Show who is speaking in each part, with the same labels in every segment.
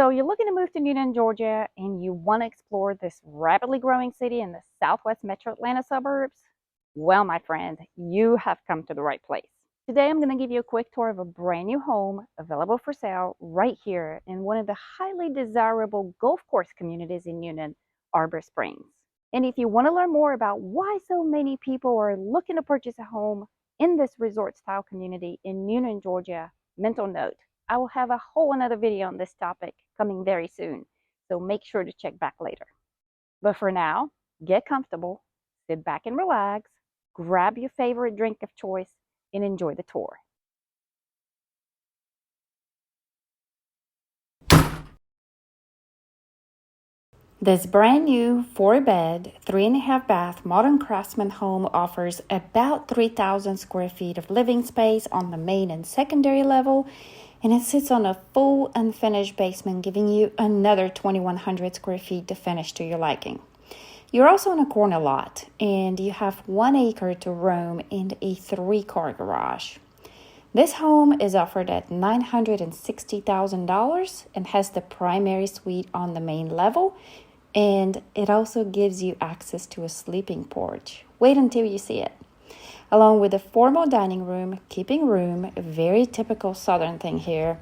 Speaker 1: So you're looking to move to Newnan, Georgia, and you want to explore this rapidly growing city in the southwest metro Atlanta suburbs? Well, my friend, you have come to the right place. Today, I'm going to give you a quick tour of a brand new home available for sale right here in one of the highly desirable golf course communities in Newnan, Arbor Springs. And if you want to learn more about why so many people are looking to purchase a home in this resort style community in Newnan, Georgia, mental note, I will have a whole another video on this topic coming very soon, so make sure to check back later. But for now, get comfortable, sit back and relax, grab your favorite drink of choice, and enjoy the tour. This brand new 4-bed, 3.5 bath modern craftsman home offers about 3,000 square feet of living space on the main and secondary level, and it sits on a full unfinished basement, giving you another 2,100 square feet to finish to your liking. You're also in a corner lot, and you have 1 acre to roam and a 3-car garage. This home is offered at $960,000 and has the primary suite on the main level, and it also gives you access to a sleeping porch. Wait until you see it. Along with a formal dining room, keeping room, a very typical southern thing here.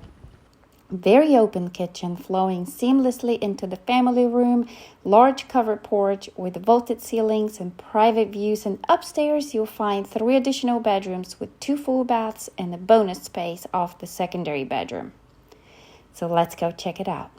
Speaker 1: Very open kitchen flowing seamlessly into the family room, large covered porch with vaulted ceilings and private views, and upstairs you'll find 3 additional bedrooms with 2 full baths and a bonus space off the secondary bedroom. So let's go check it out.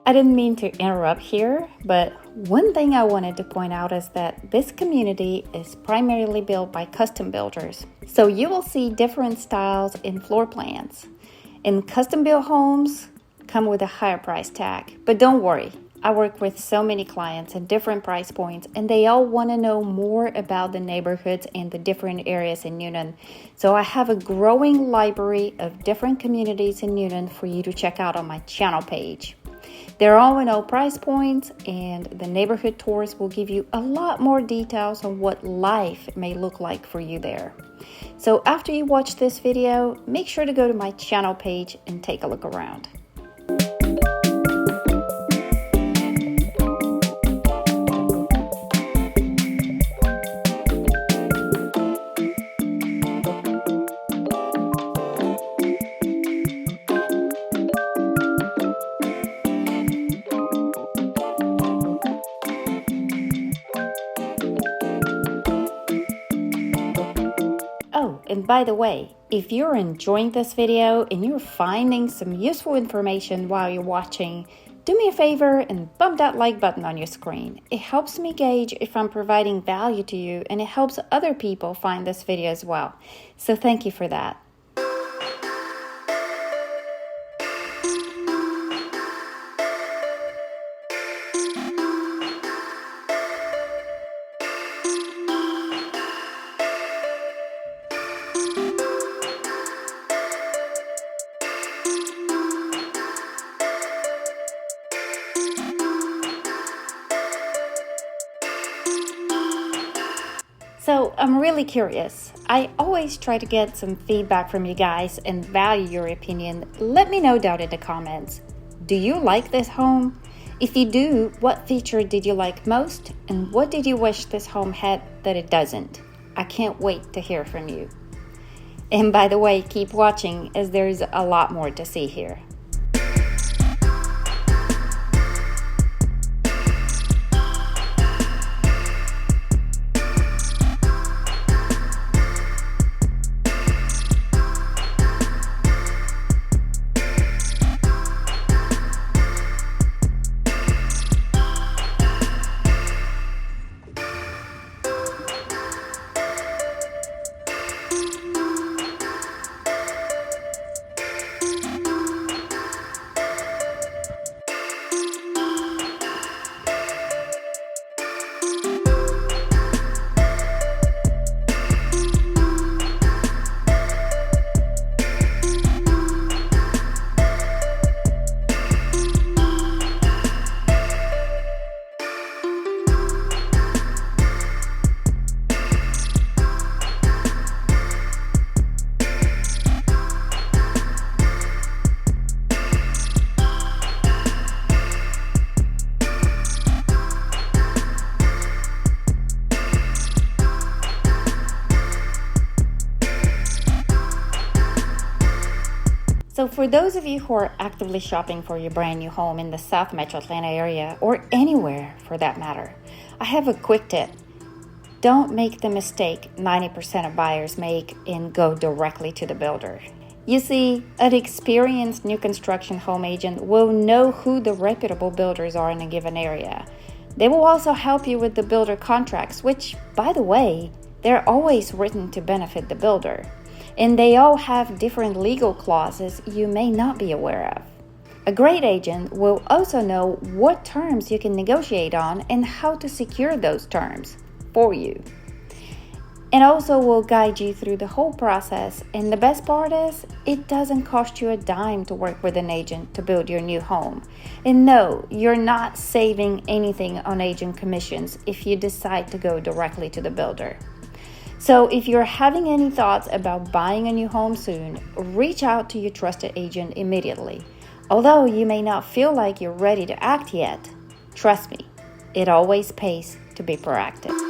Speaker 1: I didn't mean to interrupt here, but one thing I wanted to point out is that this community is primarily built by custom builders. So you will see different styles in floor plans. And custom built homes come with a higher price tag. But don't worry, I work with so many clients at different price points, and they all want to know more about the neighborhoods and the different areas in Newnan. So I have a growing library of different communities in Newnan for you to check out on my channel page. They're all in all price points, and the neighborhood tours will give you a lot more details on what life may look like for you there. So after you watch this video, make sure to go to my channel page and take a look around. Oh, and by the way, if you're enjoying this video and you're finding some useful information while you're watching, do me a favor and bump that like button on your screen. It helps me gauge if I'm providing value to you, and it helps other people find this video as well. So thank you for that. So I'm really curious. I always try to get some feedback from you guys and value your opinion. Let me know down in the comments. Do you like this home? If you do, what feature did you like most? And what did you wish this home had that it doesn't? I can't wait to hear from you. And by the way, keep watching as there's a lot more to see here. So for those of you who are actively shopping for your brand new home in the South Metro Atlanta area, or anywhere for that matter, I have a quick tip. Don't make the mistake 90% of buyers make and go directly to the builder. You see, an experienced new construction home agent will know who the reputable builders are in a given area. They will also help you with the builder contracts, which, by the way, they're always written to benefit the builder. And they all have different legal clauses you may not be aware of. A great agent will also know what terms you can negotiate on and how to secure those terms for you. And also will guide you through the whole process. And the best part is, it doesn't cost you a dime to work with an agent to build your new home. And no, you're not saving anything on agent commissions if you decide to go directly to the builder. So if you're having any thoughts about buying a new home soon, reach out to your trusted agent immediately. Although you may not feel like you're ready to act yet, trust me, it always pays to be proactive.